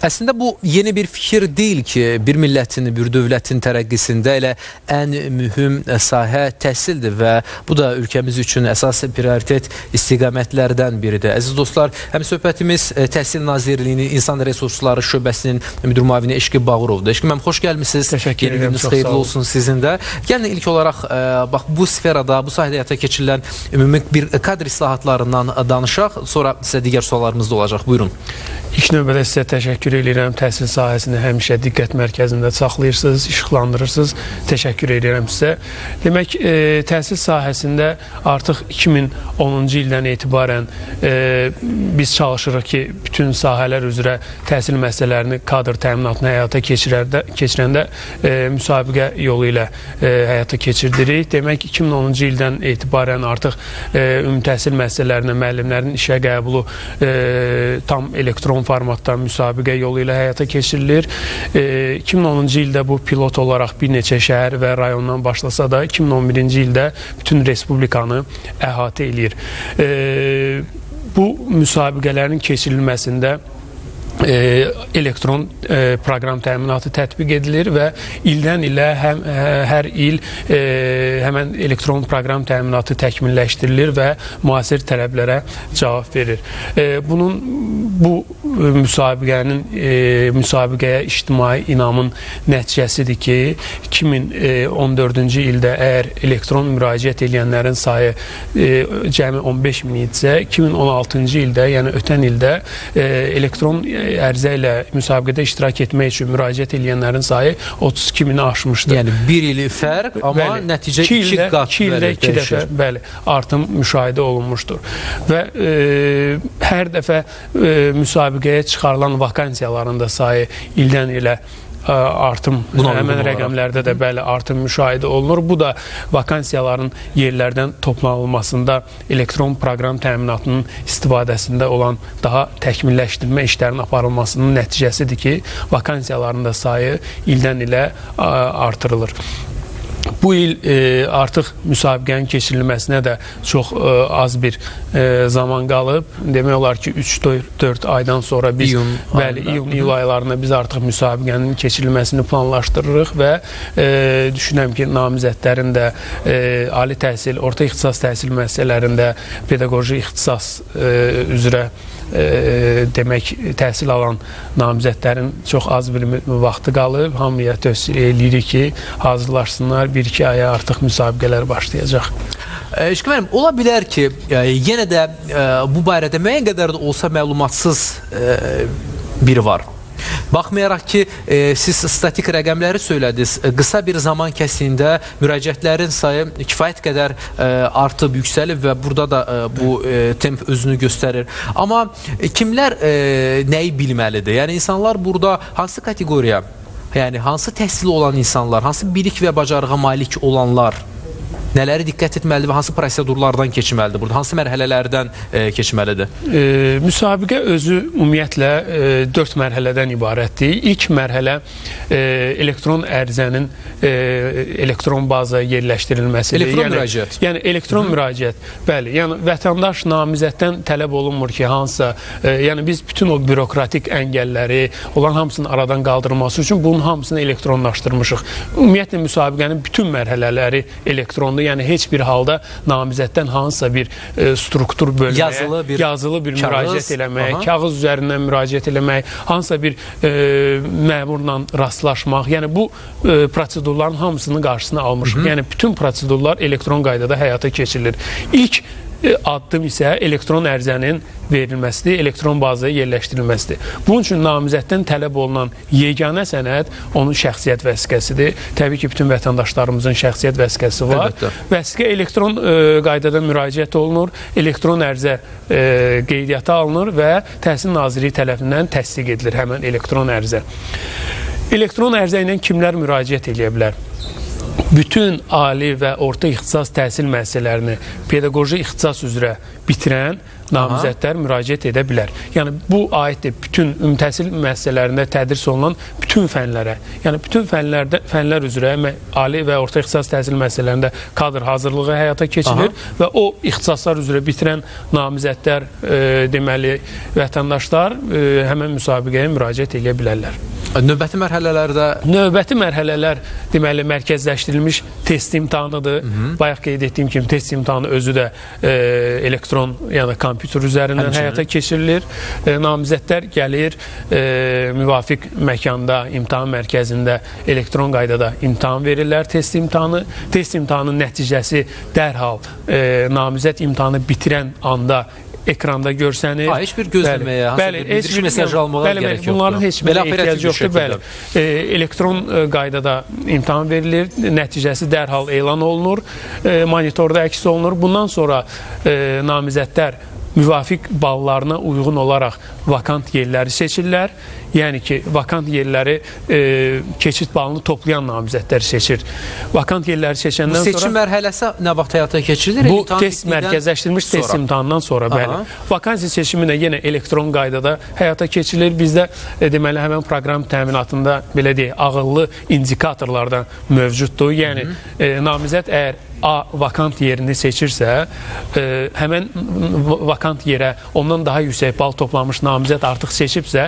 Əslində bu yeni bir fikir deyil ki, bir millətin, bir dövlətin tərəqqisində elə ən mühüm sahə təhsildir və bu da ölkəmiz üçün əsas prioritet istiqamətlərdən biridir. Əziz dostlar, həm söhbətimiz Təhsil Nazirliyinin İnsan Resursları Şöbəsinin müdür müavini Eşqi Bağırovdur. Eşqi müəllim, xoş gəlmisiniz. Təşəkkür edirəm, gününüz xeyirli olsun sizin də. Gəlin ilk olaraq bax bu sferada, bu sahədə həyata keçirilən ümumi bir kadr islahatlarından danışaq. Sonra sizə digər suallarımız da olacaq. Buyurun. İlk növbədə sizə təşəkkür edirəm. Təhsil sahəsini həmişə diqqət mərkəzində saxlayırsınız, işıqlandırırsınız. Təşəkkür edirəm sizə. Demək, təhsil sahəsində artıq 2010-cu ildən etibarən biz çalışırıq ki, bütün sahələr üzrə təhsil məsələlərini, kadr təminatını həyata keçirəndə müsabiqə yolu ilə həyata keçirdirik. Demək, 2010-cu ildən etibarən artıq ümumi təhsil məsələlərinə müəllimlərin işə qəbulu tam elektron formatda müsabiqə yolu ilə həyata keçirilir. 2010-cu ildə bu pilot olaraq bir neçə şəhər və rayondan başlasa da 2011-ci ildə bütün respublikanı əhatə edir. Bu müsabiqələrin keçirilməsində elektron proqram təminatı tətbiq edilir və ildən ilə hər il həmən elektron proqram təminatı təkmilləşdirilir və müasir tələblərə cavab verir. Bu müsabiqəyə ictimai inamın nəticəsidir ki, 2014-cü ildə əgər elektron müraciət edənlərin sayı cəmi 15 min idisə, 2016-cı ildə, yəni ötən ildə elektron ərizə ilə müsabiqədə iştirak etmək üçün müraciət edənlərin sayı 32 mini aşmışdır. Yəni bir ili fərq, amma bəli, nəticə 2 qat 2 ildə 2 dəfə bəli, artım müşahidə olunmuşdur. Və hər dəfə müsabiqəyə çıxarılan vakansiyaların da sayı ildən ilə artım, həmən rəqəmlərdə də bəli artım müşahidə olunur. Bu da vakansiyaların yerlərdən toplanılmasında elektron proqram təminatının istifadəsində olan daha təkmilləşdirmə işlərinin aparılmasının nəticəsidir ki, vakansiyaların da sayı ildən ilə artırılır. Bu il artıq müsabiqənin keçirilməsinə də çox az bir zaman qalıb. Demək olar ki, 3-4 aydan sonra biz iyun aylarında biz artıq müsabiqənin keçirilməsini planlaşdırırıq və düşünürəm ki, namizədlərin də ali təhsil, orta ixtisas təhsil müəssisələrində pedaqoji ixtisas üzrə demək, təhsil alan namizədlərin çox az bir vaxtı qalıb. Hamıya tövsiyə edirik ki, hazırlaşsınlar. 1-2 aya artıq müsabiqələr başlayacaq. Eşqi müəllim, ola bilər ki, yenə də bu barədə müəyyən qədər də olsa məlumatsız biri var. Baxmayaraq ki, siz statik rəqəmləri söylədiniz, qısa bir zaman kəsiyində müraciətlərin sayı kifayət qədər artıb, yüksəlib və burada da bu temp özünü göstərir. Amma kimlər nəyi bilməlidir? Yəni, insanlar burada hansı kateqoriya, yəni hansı təhsili olan insanlar, hansı bilik və bacarığa malik olanlar nələri diqqət etməlidir və hansı prosedurlardan keçməlidir burada? Hansı mərhələlərdən keçməlidir? Müsabiqə özü ümumiyyətlə 4 mərhələdən ibarətdir. İlk mərhələ elektron ərizənin elektron bazaya yerləşdirilməsidir. Elektron müraciət. Yəni, elektron müraciət. Bəli, yəni vətəndaş namizəddən tələb olunmur ki, hansısa, yəni biz bütün o bürokratik əngəlləri olan hamısının aradan qaldırılması üçün bunun hamısını elektronlaşdırmışıq. Ümumiyyətlə, müsabiqənin bütün mərhələləri elektrondur. Yəni, heç bir halda namizəddən hansısa bir struktur bölməyə, yazılı bir müraciət eləmək, kağız üzərindən müraciət eləmək, hansısa bir məmurla rastlaşmaq. Yəni, bu prosedurların hamısının qarşısını almışıq. Yəni, bütün prosedurlar elektron qaydada həyata keçirilir. İlk addım isə elektron ərizənin verilməsidir, elektron bazaya yerləşdirilməsidir. Bunun üçün namizəddən tələb olunan yeganə sənəd onun şəxsiyyət vəsiqəsidir. Təbii ki, bütün vətəndaşlarımızın şəxsiyyət vəsiqəsi var. Vəsiqə elektron qaydada müraciət olunur, elektron ərizə qeydiyyata alınır və Təhsil Nazirliyi tərəfindən təsdiq edilir həmən elektron ərizə. Elektron ərizə ilə kimlər müraciət edə bilər? bütün ali və orta ixtisas təhsil müəssisələrini pedaqoji ixtisas üzrə bitirən namizədlər müraciət edə bilər. Yəni bu aiddir bütün ümumi təhsil müəssisələrində tədris olunan bütün fənlərə. Yəni bütün fənlər üzrə ali və orta ixtisas təhsil müəssisələrində kadr hazırlığı həyata keçirir və o ixtisaslar üzrə bitirən namizədlər, deməli vətəndaşlar həmin müsabiqəyə müraciət edə bilərlər. Növbəti mərhələlərdə? Növbəti mərhələlər deməli mərkəzləşdirilmiş test imtahanıdır. Bayaq qeyd etdiyim kimi test imtahanı özü də elektron, yəni kompüter üzərindən həyata keçirilir. Namizədlər gəlir, müvafiq məkanda, imtahan mərkəzində elektron qaydada imtahan verirlər test imtahanı. Test imtahanının nəticəsi dərhal namizəd imtahanı bitirən anda ekranda görsənir. Heç bir gözləməyə, heç bir mesaj almağa gerək yoxdur. Bunların heç bir ehtiyac yoxdur. Elektron qaydada imtahan verilir, nəticəsi dərhal elan olunur, monitorda əks olunur. Bundan sonra namizədlər müvafiq ballarına uyğun olaraq vakant yerləri seçirlər. Yəni ki, vakant yerləri keçid balını toplayan namizədlər seçir. Vakant yerləri seçəndən sonra... Bu seçim mərhələsi nə vaxt həyata keçirilir? Bu test mərkəzləşdirilmiş test imtahanından sonra, bəli. Vakansiya seçimi də yenə elektron qaydada həyata keçirilir. Bizdə deməli həmən proqram təminatında belə deyək, ağıllı indikatorlardan mövcuddur. Yəni namizəd əgər A vakant yerini seçirsə, həmən vakant yerə ondan daha yüksək bal toplamış namizəd artıq seçibsə,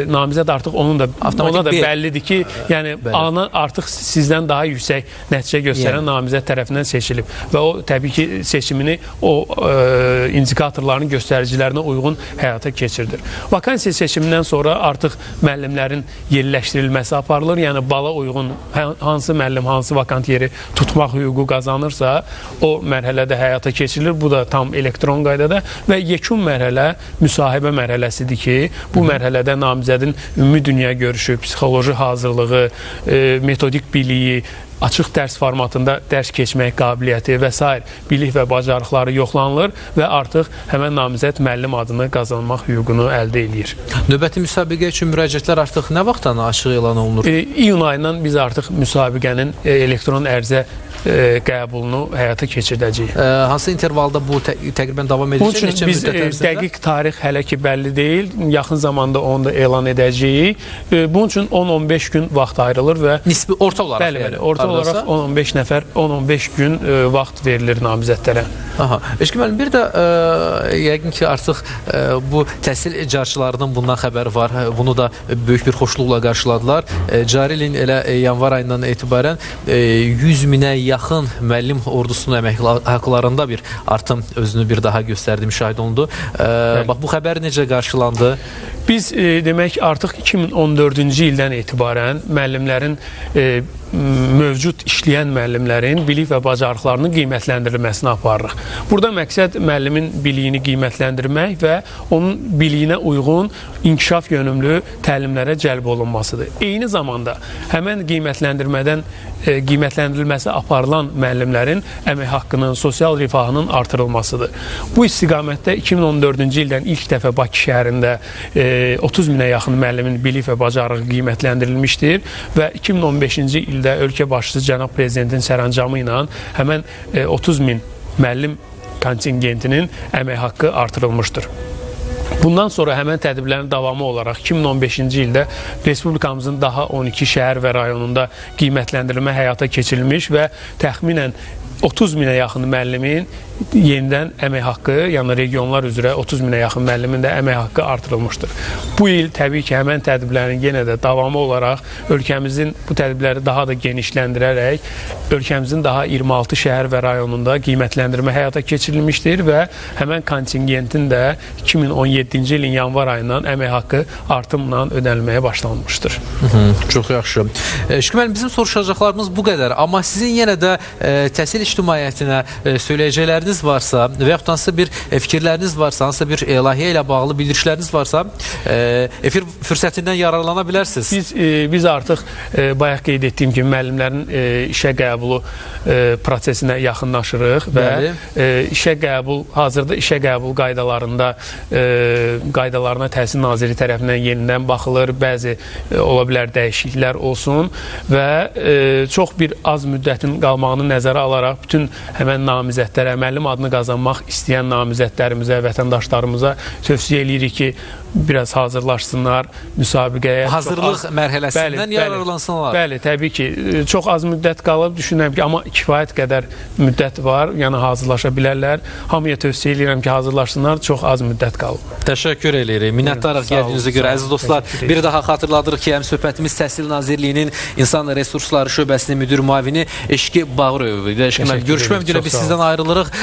namizəd artıq ona da bəllidir ki, yəni A-na artıq sizdən daha yüksək nəticə göstərən namizəd tərəfindən seçilib və o təbii ki seçimini o indikatorların göstəricilərinə uyğun həyata keçirilir. Vakansiya seçimindən sonra artıq müəllimlərin yerləşdirilməsi aparılır. Yəni bala uyğun hansı müəllim hansı vakant yeri tutmaq hüququ qazanırsa, o mərhələdə həyata keçirilir. Bu da tam elektron qaydada və yekun mərhələ müsahibə mərhələsidir ki, bu mərhələdə namizədin ümumi dünya görüşü, psixoloji hazırlığı, metodik biliyi, açıq dərs formatında dərs keçmək qabiliyyəti və s. bilik və bacarıqları yoxlanılır və artıq həmən namizəd müəllim adını qazanmaq hüququnu əldə edir. Növbəti müsabiqə üçün müraciətlər artıq nə vaxtdan açıq elan olunur? İyun ayından biz artıq müsabiqənin elektron ərizə qəbulunu həyata keçirdəcəyik. Hansı intervalda bu təqribən davam edəcək? Bunun üçün biz dəqiq tarix hələ ki bəlli deyil. Yaxın zamanda onu da elan edəcəyik. Bunun üçün 10-15 gün vaxt ayrılır və nisbi orta olaraq. Bəli, orta olaraq 10-15 nəfər, 10-15 gün vaxt verilir namizədlərə. Eşqi müəllim, bir də yəqin ki artıq bu təhsil icarçılarının bundan xəbəri var. Bunu da böyük bir xoşluqla qarşıladılar. Cari ilin elə yanvar ayından etibarən 100 minə yaxın müəllim ordusunun əmək haqlarında bir artım özünü bir daha göstərdi, müşahidə olundu. Bax, bu xəbər necə qarşılandı? Biz demək artıq 2014-cü ildən etibarən müəllimlərin mövcud işləyən müəllimlərin bilik və bacarıqlarının qiymətləndirilməsini aparırıq. Burada məqsəd müəllimin biliyini qiymətləndirmək və onun biliyinə uyğun inkişaf yönümlü təlimlərə cəlb olunmasıdır. Eyni zamanda həmən qiymətləndirilməsi aparılan müəllimlərin əmək haqqının, sosial rifahının artırılmasıdır. Bu istiqamətdə 2014-cü ildən ilk dəfə Bakı şəhərində 30 minə yaxın müəllimin bilik və bacarığı qiymətləndirilmişdir və 2015-ci ildə ölkə başçısı cənab prezidentin sərəncamı ilə həmən 30 min müəllim kontingentinin əmək haqqı artırılmışdır. Bundan sonra həmən tədbirlərin davamı olaraq 2015-ci ildə Respublikamızın daha 12 şəhər və rayonunda qiymətləndirilmə həyata keçirilmiş və təxminən 30 minə yaxın müəllimin yenidən əmək haqqı, yəni regionlar üzrə 30 minə yaxın müəllimin də əmək haqqı artırılmışdır. Bu il təbii ki, həmən tədbirlərin yenə də davamı olaraq ölkəmizin bu tədbirləri daha da genişləndirərək ölkəmizin daha 26 şəhər və rayonunda qiymətləndirmə həyata keçirilmişdir və həmən kontingentin də 2017-ci ilin yanvar ayından əmək haqqı artımla ödənilməyə başlanmışdır. Çox yaxşı. Eşqi müəllim, bizim soruşacaqlarımız bu qədər, amma sizin yenə də təhsil ictimaiyyətinə söyləyəcəkləriniz sözləriniz varsa və yaxud hansısa bir fikirləriniz varsa, hansısa bir layihə ilə bağlı bildirişləriniz varsa, efir fürsətindən yararlana bilərsiniz. Biz artıq bayaq qeyd etdiyim kimi müəllimlərin işə qəbulu prosesinə yaxınlaşırıq və hazırda işə qəbul qaydalarına Təhsil Naziri tərəfindən yenidən baxılır. Bəzi ola bilər dəyişikliklər olsun və çox bir az müddətin qalmağını nəzərə alaraq bütün həmən namizədlərə, müəllim adını qazanmaq istəyən namizədlərimizə, vətəndaşlarımıza tövsiyə edirik ki, biraz hazırlaşsınlar müsabiqəyə. Hazırlıq mərhələsindən yararlansınlar. Bəli, təbii ki, çox az müddət qalıb, düşünürəm ki, amma kifayət qədər müddət var, yəni hazırlaşa bilərlər. Hamıya tövsiyə edirəm ki, hazırlaşsınlar, çox az müddət qalıb. Təşəkkür edirik. Minnətdarıq gəldiyinizə görə. Əziz dostlar, bir daha xatırladırıq ki, söhbətimiz Təhsil Nazirliyinin İnsan Resursları Şöbəsinin müdür müavini Eşqi Bağırov idi. Görüşmək üzrə biz sizdən ayrılırıq.